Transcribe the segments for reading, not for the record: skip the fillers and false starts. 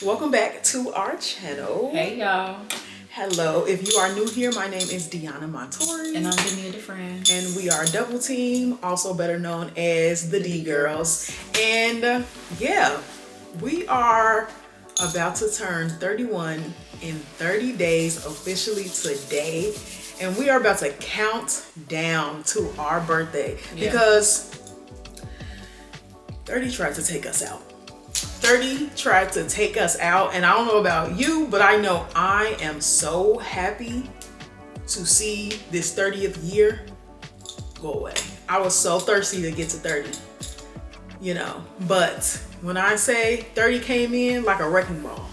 Welcome back to our channel. Hey y'all. Hello. If you are new here, my name is Deanna Montori. And I'm dnia.deanna. And we are Double Team, also better known as the D Girls. And we are about to turn 31 in 30 days officially today. And we are about to count down to our birthday because 30 tried to take us out. 30 tried to take us out, and I don't know about you, but I know I am so happy to see this 30th year go away. I was so thirsty to get to 30, but when I say 30 came in like a wrecking ball,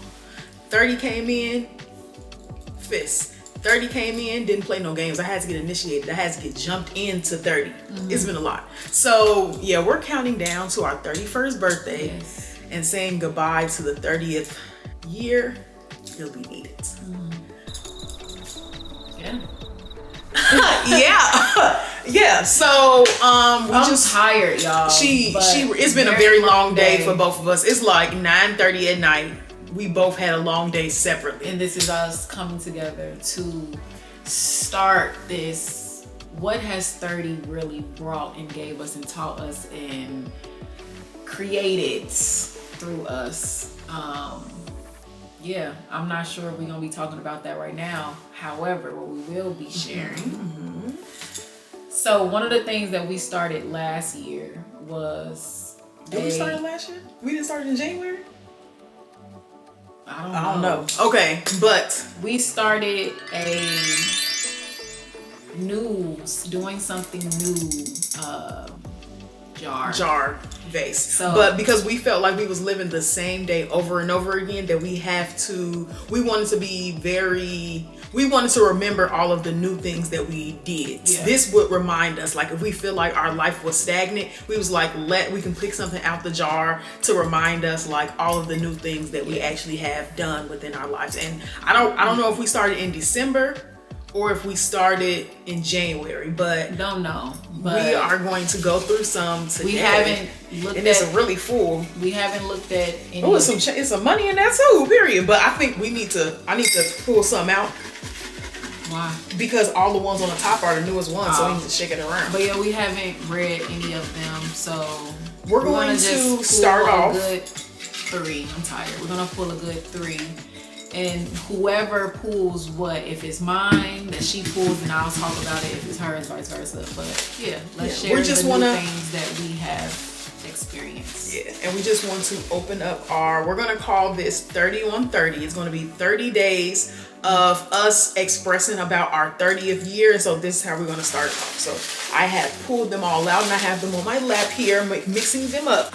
30 came in, fists. 30 came in, didn't play no games. I had to get initiated. I had to get jumped into 30. It's been a lot. So yeah, we're counting down to our 31st birthday. Yes. And saying goodbye to the 30th year. It'll be needed. Yeah. So I'm just tired, y'all. It's been a very long day for both of us. It's like 9:30 at night. We both had a long day separately. And this is us coming together to start this. What has 30 really brought and gave us and taught us and created through us. I'm not sure if we're gonna be talking about that right now. However, what we will be sharing. So one of the things that we started last year was Did we start last year? We didn't start in January? I don't know. Okay, but we started doing something new, jar vase. But because we felt like we was living the same day over and over again, that we wanted to remember all of the new things that we did. Yeah. This would remind us, like if we feel like our life was stagnant, we was like, we can pick something out the jar to remind us like all of the new things that we actually have done within our lives. And I don't know if we started in December or if we started in January, but don't know. But we are going to go through some today. We haven't looked and it's really full. We haven't looked at any. Oh, it's some money in that too, period. But I think I need to pull some out. Why? Because all the ones on the top are the newest ones, so we need to shake it around. But yeah, we haven't read any of them, so we're going to start off a good 3. I'm tired. We're gonna pull a good 3. And whoever pulls what, if it's mine that she pulls, then I'll talk about it. If it's hers, vice versa. But yeah, let's share the new things that we have experienced. Yeah, and we just want to open up we're gonna call this 30 on 30. It's gonna be 30 days of us expressing about our 30th year. And so this is how we're gonna start off. So I have pulled them all out and I have them on my lap here, mixing them up.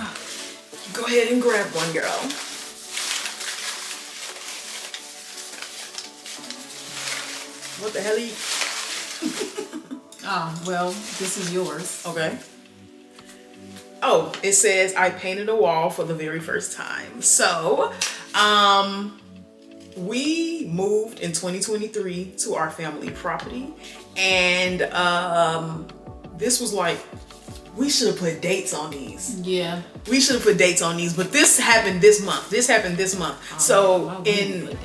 Go ahead and grab one, girl. What the hell are you? Well, this is yours. Okay. Oh, it says I painted a wall for the very first time. So, we moved in 2023 to our family property, and this was like, we should have put dates on these. Yeah. We should have put dates on these, but this happened this month. So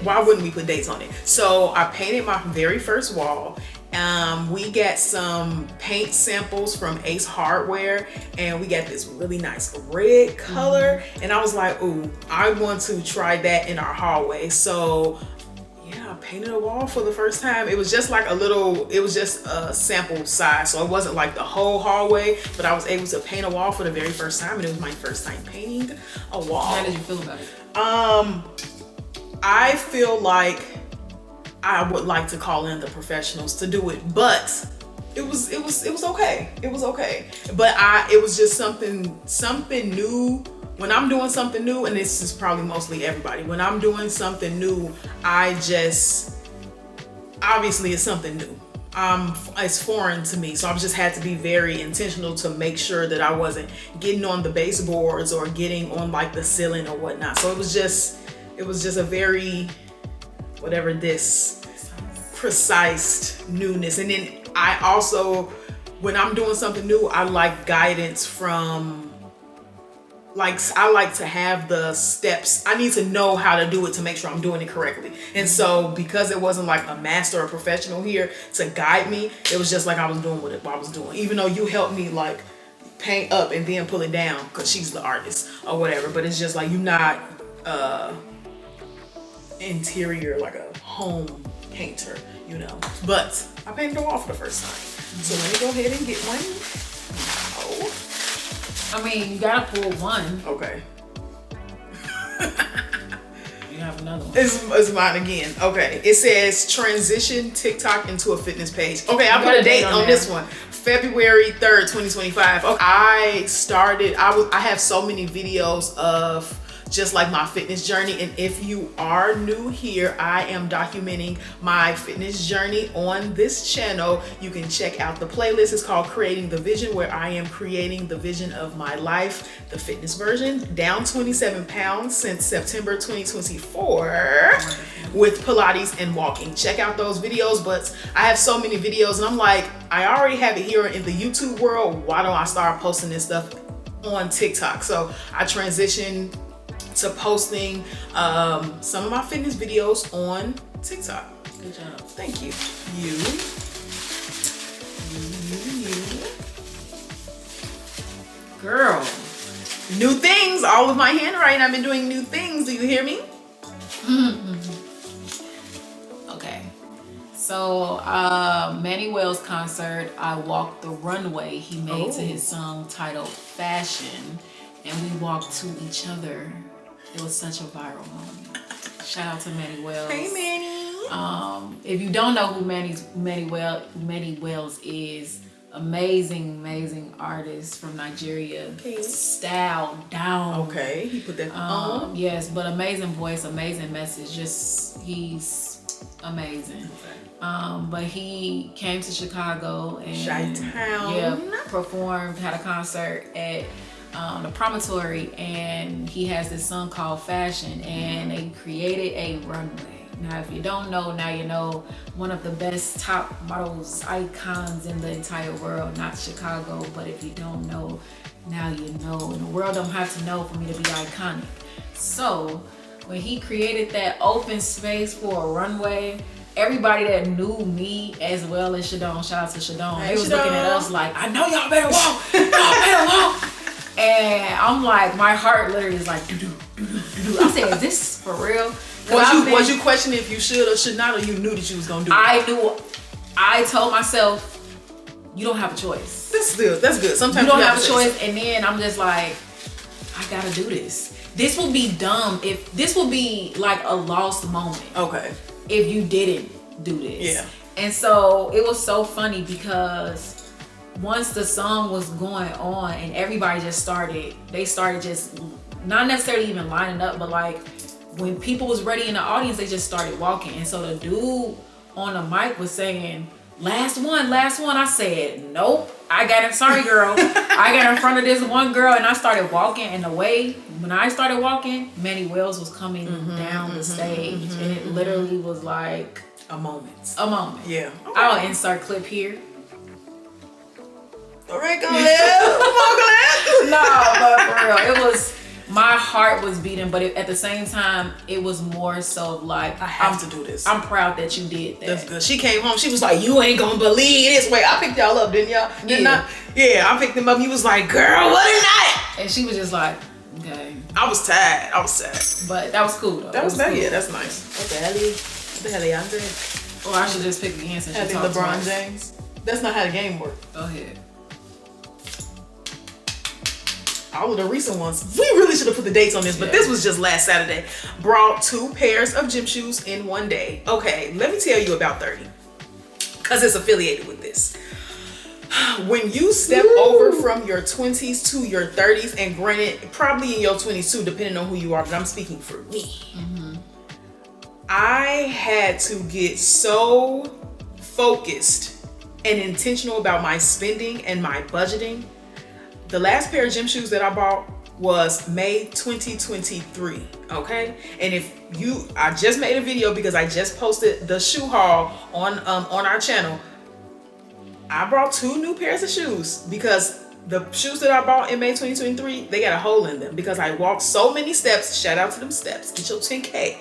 why wouldn't we put dates on it? So I painted my very first wall. We got some paint samples from Ace Hardware, and we got this really nice red color. And I was like, ooh, I want to try that in our hallway. So yeah, I painted a wall for the first time. It was just a sample size. So it wasn't like the whole hallway, but I was able to paint a wall for the very first time, and it was my first time painting a wall. How did you feel about it? I feel like I would like to call in the professionals to do it, but it was okay. It was okay. But it was just something new. When I'm doing something new, and this is probably mostly everybody, when I'm doing something new, obviously it's something new. It's foreign to me, so I just had to be very intentional to make sure that I wasn't getting on the baseboards or getting on like the ceiling or whatnot. So it was just a very, whatever this precise newness. And then I also, when I'm doing something new, I like guidance from like, I like to have the steps. I need to know how to do it to make sure I'm doing it correctly. And so because it wasn't like a master or professional here to guide me, it was just like I was doing what I was doing. Even though you helped me like paint up and then pull it down because she's the artist or whatever. But it's just like you're not interior, like a home painter, you know. But I painted the wall for the first time. So let me go ahead and get one. Oh. I mean, you gotta pull one. Okay. You have another one. It's mine again. Okay. It says transition TikTok into a fitness page. Okay, I put a date on this one. February 3rd, 2025. Okay. I have so many videos of just like my fitness journey, and if you are new here, I am documenting my fitness journey on this channel. You can check out the playlist. It's called Creating the Vision, where I am creating the vision of my life, the fitness version. Down 27 pounds since September 2024 with Pilates and walking. Check out those videos. But I have so many videos and I'm like, I already have it here in the YouTube world. Why don't I start posting this stuff on TikTok? So I transitioned to posting some of my fitness videos on TikTok. Good job. Thank you. You. Girl. New things. All of my handwriting. I've been doing new things. Do you hear me? Okay. So Manny Wales concert, I walked the runway he made to his song titled Fashion, and we walked to each other. It was such a viral moment. Shout out to Manny Wales. Hey, Manny. If you don't know who Manny Wales is, amazing artist from Nigeria. Okay. Style down. Okay, he put that on. Yes, but amazing voice, amazing message. Just he's amazing. Okay. But he came to Chicago and Chi-town. performed, had a concert at the Promontory, and he has this song called Fashion, and they created a runway. Now if you don't know, now you know. One of the best top models, icons in the entire world, not Chicago, but if you don't know, now you know. And the world don't have to know for me to be iconic. So when he created that open space for a runway, everybody that knew me as well as Shadon, shout out to Shadon, they was looking at us like, I know y'all better walk, y'all better walk. And I'm like, my heart literally is like, doo-doo. I said, is this for real? Was you questioning if you should or should not, or you knew that you was gonna do it? I knew. I told myself, you don't have a choice. That's good. That's good. Sometimes you don't have a choice. And then I'm just like, I gotta do this. This would be dumb if this would be like a lost moment. Okay. If you didn't do this. Yeah. And so it was so funny because once the song was going on and everybody just started just not necessarily even lining up, but like when people was ready in the audience, they just started walking. And so the dude on the mic was saying, last one. I said, nope, I got it. Sorry, girl. I got in front of this one girl and I started walking, and the way when I started walking, Manny Wells was coming down the stage, and it literally was like a moment. Yeah. Okay. I'll insert clip here. All right, go ahead. Come on, Glenn. No, but for real, it was, my heart was beating, but at the same time, it was more so like, I have to do this. I'm proud that you did that. That's good. She came home. She was like, you ain't gonna believe this. Wait, I picked y'all up, didn't y'all? Didn't I? Yeah, I picked them up. You was like, girl, what is that? And she was just like, okay. I was tired. But that was cool though. That was cool. Yeah, that's nice. What the hell y'all doing? Or I should just pick again since you talked LeBron James. That's not how the game works. Go ahead. All of the recent ones, we really should have put the dates on this, but this was just last Saturday. Brought 2 pairs of gym shoes in one day. Okay, let me tell you about 30, because it's affiliated with this. When you step over from your 20s to your 30s, and granted, probably in your 20s too, depending on who you are, but I'm speaking for me. I had to get so focused and intentional about my spending and my budgeting. The last pair of gym shoes that I bought was May 2023, okay? And I just made a video because I just posted the shoe haul on our channel. I brought 2 new pairs of shoes because the shoes that I bought in May 2023, they got a hole in them because I walked so many steps. Shout out to them steps. Get your 10K.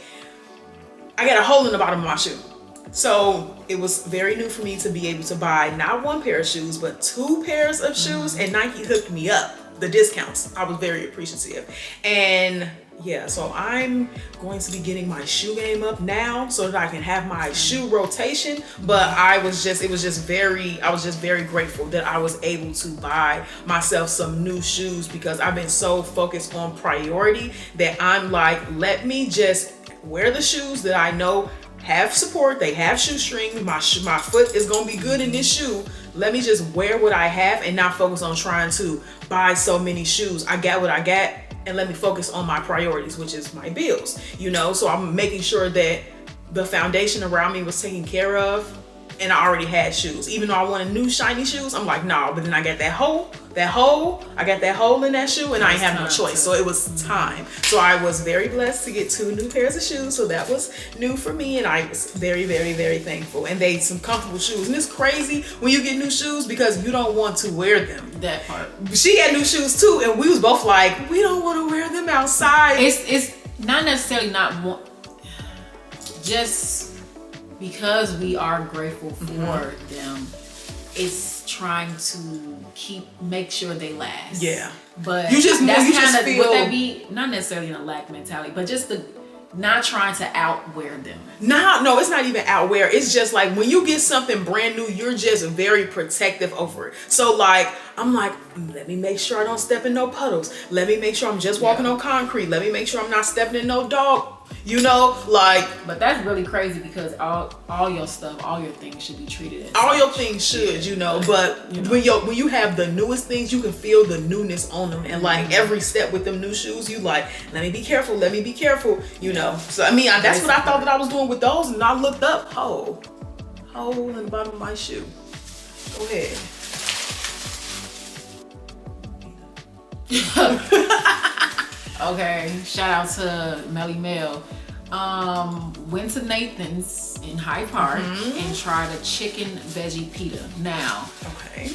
I got a hole in the bottom of my shoe. So it was very new for me to be able to buy not one pair of shoes, but 2 pairs of shoes. And Nike hooked me up. The discounts. I was very appreciative. And yeah, so I'm going to be getting my shoe game up now so that I can have my shoe rotation. But I was just very grateful that I was able to buy myself some new shoes because I've been so focused on priority that I'm like, let me just wear the shoes that I know have support. They have shoestring. My foot is gonna be good in this shoe. Let me just wear what I have and not focus on trying to buy so many shoes. I got what I got, and let me focus on my priorities, which is my bills. You know, so I'm making sure that the foundation around me was taken care of, and I already had shoes. Even though I wanted new shiny shoes, I'm like, nah. But then I got that hole. I got that hole in that shoe, and I ain't have no choice. So it was time. So I was very blessed to get 2 new pairs of shoes. So that was new for me, and I was very, very, very thankful. And they some comfortable shoes. And it's crazy when you get new shoes because you don't want to wear them. That part. She had new shoes too, and we was both like, we don't want to wear them outside. It's not necessarily just because we are grateful for them. It's trying to make sure they last. Yeah. But you just would that be not necessarily a lack mentality, but just the not trying to outwear them. No, it's not even outwear. It's just like when you get something brand new, you're just very protective over it. So like, I'm like, let me make sure I don't step in no puddles. Let me make sure I'm just walking on concrete. Let me make sure I'm not stepping in no dog. You know, like. But that's really crazy because all your stuff, all your things should be treated as all your things should, you know. But when you have the newest things, you can feel the newness on them, and like every step with them new shoes, you like, let me be careful, you know. So I mean, that's what I thought that I was doing with those, and I looked up, hole in the bottom of my shoe. Go ahead. Okay, shout out to Melly Mel. Went to Nathan's in Hyde Park and tried a chicken veggie pita. Now, okay,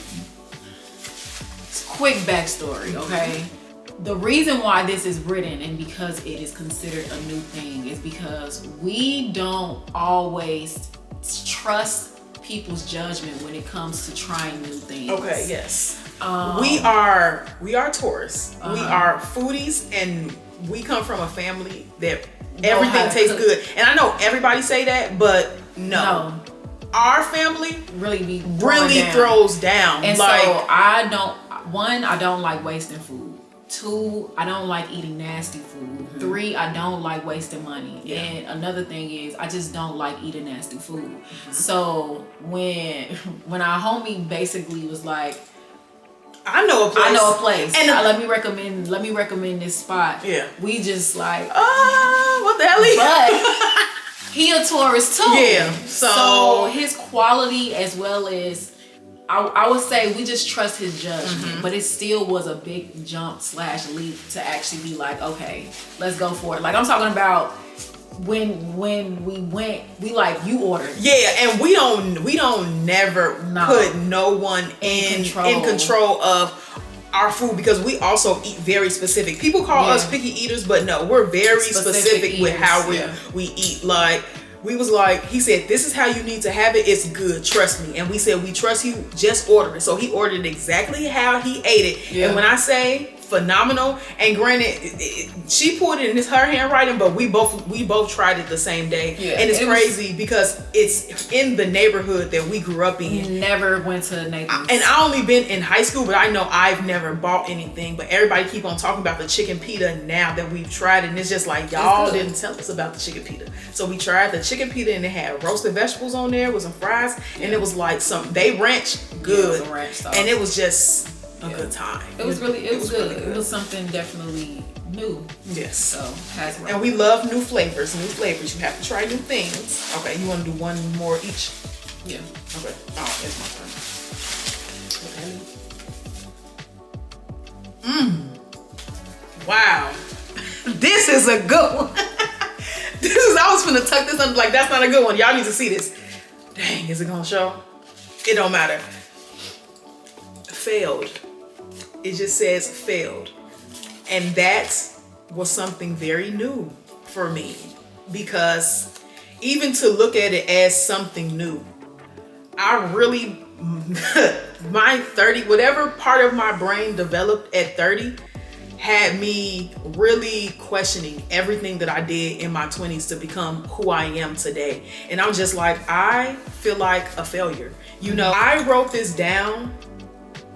quick backstory, okay? The reason why this is written and because it is considered a new thing is because we don't always trust people's judgment when it comes to trying new things. Okay, yes. We are tourists. We are foodies, and we come from a family that everything tastes good. And I know everybody say that, but no. Our family really throws down. And like, so I don't like wasting food. 2, I don't like eating nasty food. 3, I don't like wasting money. Yeah. And another thing is I just don't like eating nasty food. So when our homie basically was like, I know a place. And let me recommend this spot. Yeah. We just like, what the hell? But he a tourist too. Yeah. So his quality as well as I would say we just trust his judgment, but it still was a big jump / leap to actually be like, okay, let's go for it. Like I'm talking about when we went, we like, you ordered. Yeah, and we don't never put no one in control of our food because we also eat very specific. People call us picky eaters, but no, we're very specific with how we eat. Like, we was like, he said, this is how you need to have it. It's good. Trust me. And we said, we trust you. Just order it. So he ordered exactly how he ate it. Yeah. And when I say phenomenal, and granted, she put it in her handwriting, but we both tried it the same day. Yeah. And it's crazy because it's in the neighborhood that we grew up in. Never went to Nathan's. And I only been in high school, but I know I've never bought anything. But everybody keep on talking about the chicken pita now that we've tried it. And it's just like, y'all didn't tell us about the chicken pita. So we tried the chicken pita, and it had roasted vegetables on there with some fries. And it was like they ranch good. Yeah, it was ranch sauce. And it was just a good time. It was good. It was something definitely new. Yes. So and we love new flavors. You have to try new things. Okay, you want to do one more each? Yeah. Okay. Oh, it's my turn. Wow. This is a good one. I was finna tuck this under, like, that's not a good one. Y'all need to see this. Dang, is it gonna show? It don't matter. Failed. it just says failed. And that was something very new for me, because even to look at it as something new, I really, my 30, whatever part of my brain developed at 30 had me really questioning everything that I did in my 20s to become who I am today. And I'm just like, I feel like a failure. You know, I wrote this down,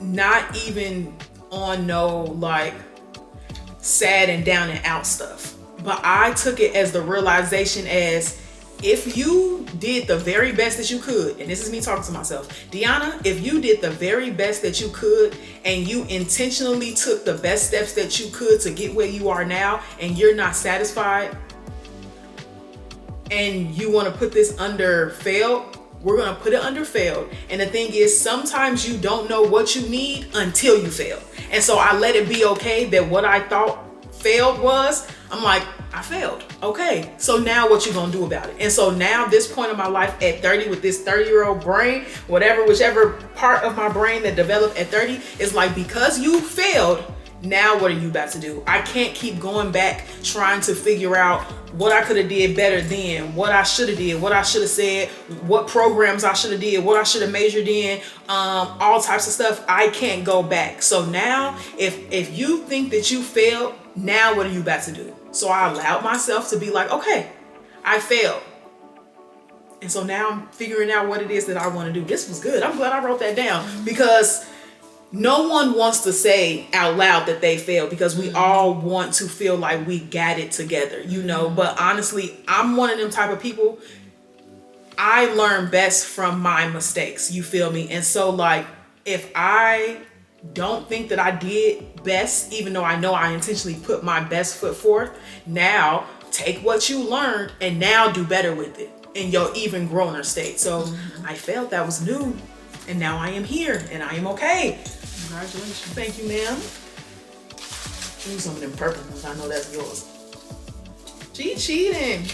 not even on no like sad and down and out stuff, but I took it as the realization as, if you did the very best that you could, and this is me talking to myself, Deanna, if you did the very best that you could and you intentionally took the best steps that you could to get where you are now, and you're not satisfied and you want to put this under failed, we're going to put it under failed. And the thing is, sometimes you don't know what you need until you fail. And so I let it be okay that what I thought failed was, I'm like, I failed. Okay, so now what you gonna do about it? And so now, this point of my life at 30, with this 30-year-old brain, whichever part of my brain that developed at 30, is like, because you failed, now what are you about to do? I can't keep going back trying to figure out what I could have did better then, what I should have did, what I should have said, what programs I should have did, what I should have majored in, all types of stuff. I can't go back. So now, if you think that you failed, now what are you about to do? So I allowed myself to be like, okay, I failed. And so now I'm figuring out what it is that I want to do. This was good. I'm glad I wrote that down, because no one wants to say out loud that they failed, because we all want to feel like we got it together, you know. But honestly, I'm one of them type of people. I learn best from my mistakes, you feel me? And so like, if I don't think that I did best, even though I know I intentionally put my best foot forth, now take what you learned and now do better with it in your even growner state. So I felt that was new, and now I am here and I am okay. Congratulations. Thank you, ma'am. Use some of them purple ones. I know that's yours. She cheating.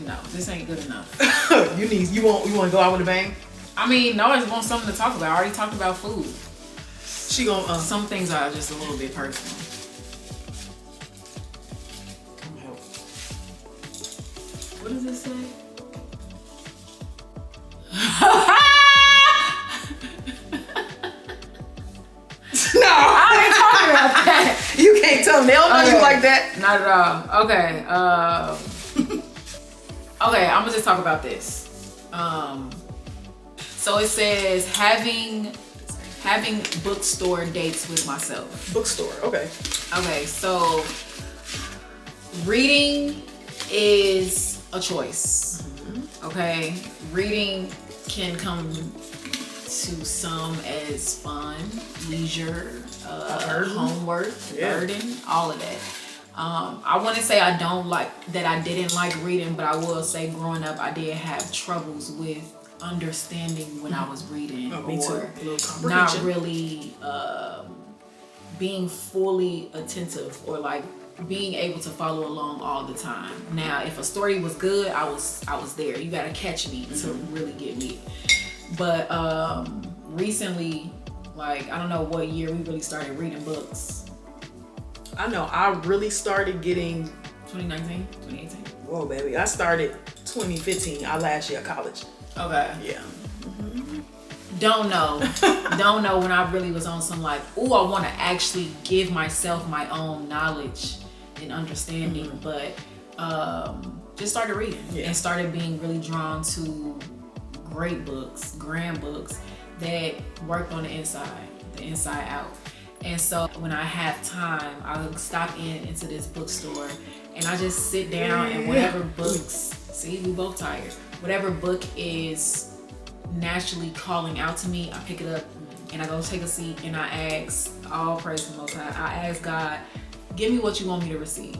No, this ain't good enough. you want to go out with a bang? I mean, no, I just want something to talk about. I already talked about food. She gonna some things are just a little bit personal. Come help. What does it say? No, I ain't talking about that. You can't tell them. They don't know you like that. Not at all. Okay. Okay, I'm gonna just talk about this. So it says having bookstore dates with myself. Bookstore, okay. Okay, so reading is a choice. Okay, reading can come to some as fun, leisure, homework, burden, all of that. I wouldn't say I didn't like reading, but I will say growing up I did have troubles with understanding when I was reading, or not really being fully attentive, or like being able to follow along all the time. Now, if a story was good, I was there. You gotta catch me to really get me. But recently, like, I don't know what year we really started reading books. I know I really started getting 2019, 2018. Whoa, baby! I started 2015. Our last year of college. Okay. Yeah. Don't know when I really was on some like, ooh, I want to actually give myself my own knowledge and understanding, but just started reading and started being really drawn to great books, grand books that worked on the inside out. And so when I have time, I'll stop into this bookstore and I just sit down and whatever books, see, we both tired. Whatever book is naturally calling out to me, I pick it up and I go take a seat and I ask, all praise the Most High, I ask God, give me what you want me to receive.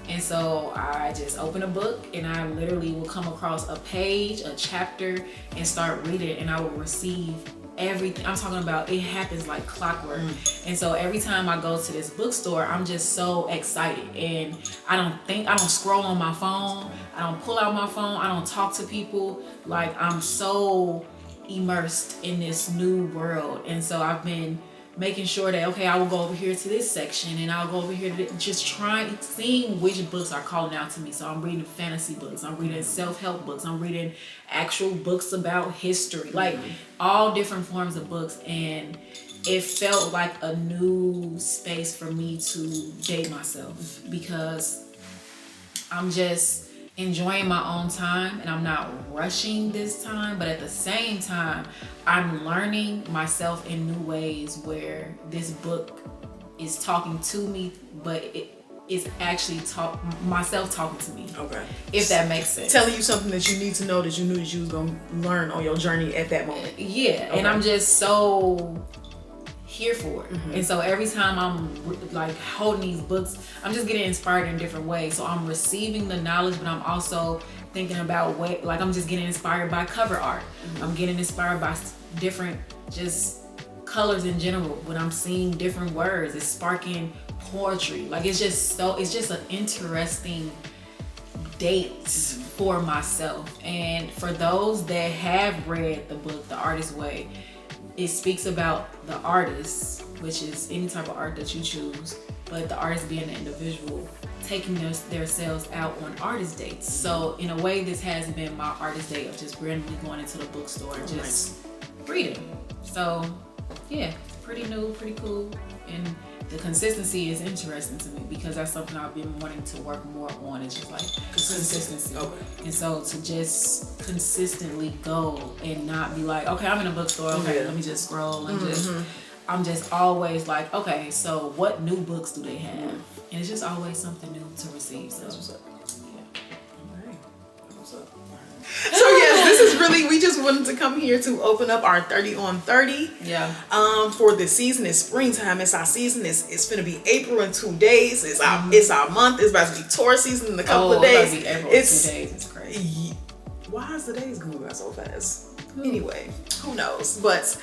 And so I just open a book and I literally will come across a page, a chapter, and start reading, and I will receive everything. I'm talking about, it happens like clockwork. And so every time I go to this bookstore, I'm just so excited, and I don't scroll on my phone, I don't pull out my phone, I don't talk to people. Like, I'm so immersed in this new world. And so I've been making sure that, okay, I will go over here to this section and I'll go over here to just seeing which books are calling out to me. So I'm reading fantasy books, I'm reading self-help books, I'm reading actual books about history, like all different forms of books. And it felt like a new space for me to date myself, because I'm just enjoying my own time and I'm not rushing this time, but at the same time I'm learning myself in new ways where this book is talking to me, but it is actually myself talking to me. Okay. If that makes sense. Telling you something that you need to know that you knew that you was gonna learn on your journey at that moment. Yeah. Okay. And I'm just so here for it. And so every time I'm like holding these books, I'm just getting inspired in different ways. So I'm receiving the knowledge, but I'm also thinking about like I'm just getting inspired by cover art. I'm getting inspired by different just colors in general. When I'm seeing different words, it's sparking poetry. Like it's just an interesting date for myself. And for those that have read the book, The Artist's Way, it speaks about the artist, which is any type of art that you choose, but the artist being an individual, taking their selves out on artist dates. So in a way, this has been my artist date of just randomly going into the bookstore and just reading. So yeah, pretty new, pretty cool. And the consistency is interesting to me, because that's something I've been wanting to work more on. It's just like consistency. Okay. And so to just consistently go and not be like, okay, I'm in a bookstore, okay, let me just scroll and I'm just always like, okay, so what new books do they have? And it's just always something new to receive. So that's what's up. So yes, this is really, we just wanted to come here to open up our 30 on 30. Yeah. For the season. It's springtime. It's our season. It's gonna be April in 2 days. It's our month. It's about to be tour season in a couple of days. It's about to be April in 2 days. It's crazy. Why is the days going by so fast? Anyway, who knows? But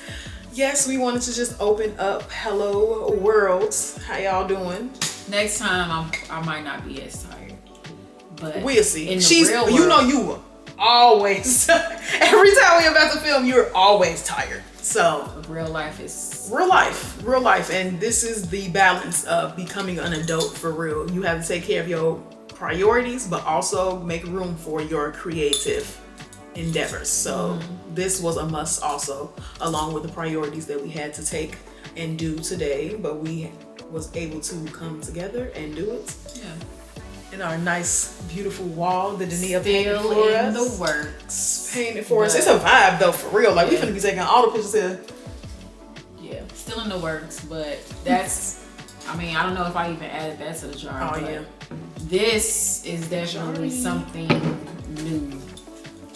yes, we wanted to just open up. Hello world. How y'all doing? Next time I might not be as tired, but we'll see. In the real world, you know, you were always every time we're about to film, you're always tired. So real life is real life, and this is the balance of becoming an adult for real. You have to take care of your priorities, but also make room for your creative endeavors. So this was a must also, along with the priorities that we had to take and do today, but we was able to come together and do it. Yeah. In our nice, beautiful wall that Dania painted for in us. The works. Painted for us. It's a vibe though, for real. Like we finna be taking all the pictures here. Yeah, still in the works, but that's, I mean, I don't know if I even added that to the jar. Oh yeah. This is definitely something new.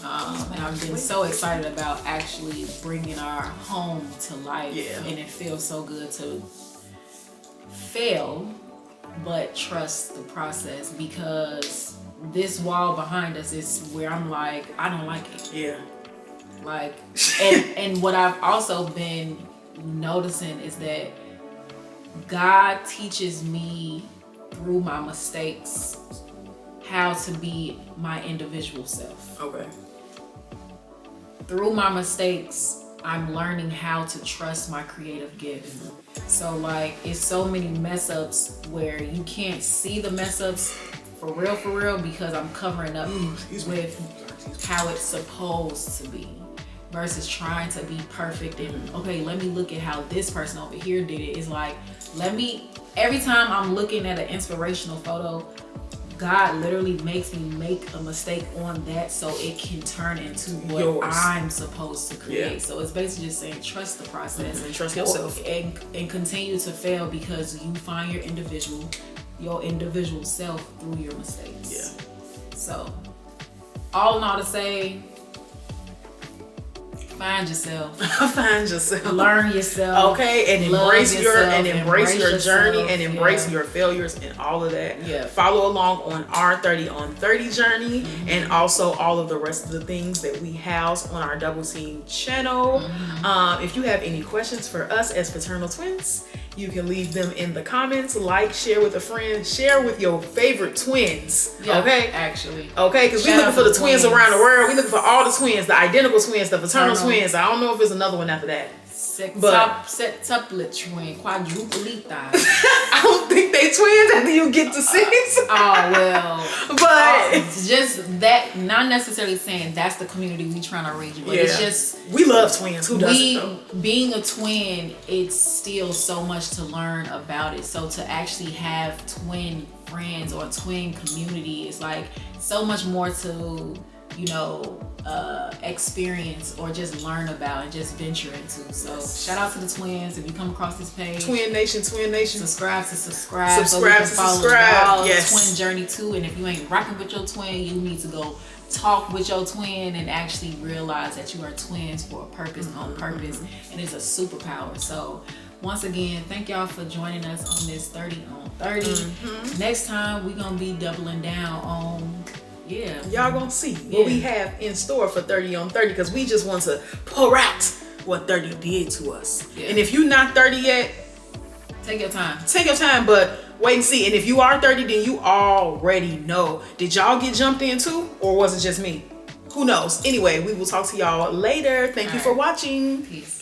And I've been so excited about actually bringing our home to life. Yeah. And it feels so good to fail, but trust the process, because this wall behind us is where I'm like, I don't like it. Yeah. Like, and what I've also been noticing is that God teaches me through my mistakes how to be my individual self. Okay. Through my mistakes, I'm learning how to trust my creative gift. So like, it's so many mess ups where you can't see the mess ups for real, because I'm covering up with how it's supposed to be, versus trying to be perfect and, okay, let me look at how this person over here did it. It's like, every time I'm looking at an inspirational photo, God literally makes me make a mistake on that so it can turn into what I'm supposed to create. Yeah. So it's basically just saying, trust the process and trust yourself, and continue to fail, because you find your individual self through your mistakes. Yeah. So all in all to say, find yourself. Find yourself. Learn yourself. Okay, and embrace your journey and embrace your failures and all of that. Yeah. Follow along on our 30 on 30 journey, and also all of the rest of the things that we house on our Double Team channel. If you have any questions for us as fraternal twins, You can leave them in the comments, like, share with a friend, share with your favorite twins. Yeah, okay? Actually. Okay, because we're looking for the twins around the world. We're looking for all the twins, the identical twins, the fraternal twins. I don't know if there's another one after that. Septuplet twin, quadrupleta. I don't think they twins after you get to 6. Oh, well. But just that, not necessarily saying that's the community we trying to reach, but it's just, we love twins. Who doesn't though? Being a twin, it's still so much to learn about it. So to actually have twin friends or twin community is like so much more to, you know, experience or just learn about and just venture into. So shout out to the twins. If you come across this page, Twin Nation, subscribe to subscribe so we can follow yes. twin journey too. And if you ain't rocking with your twin, you need to go talk with your twin and actually realize that you are twins for a purpose, on purpose, and it's a superpower. So once again, thank y'all for joining us on this 30 on 30. Next time we gonna be doubling down on y'all gonna see what we have in store for 30 on 30, because we just want to pour out what 30 did to us. And if you're not 30 yet, take your time, but wait and see. And if you are 30, then you already know. Did y'all get jumped into, or was it just me? Who knows? Anyway, we will talk to y'all later. Thank you for watching. Peace.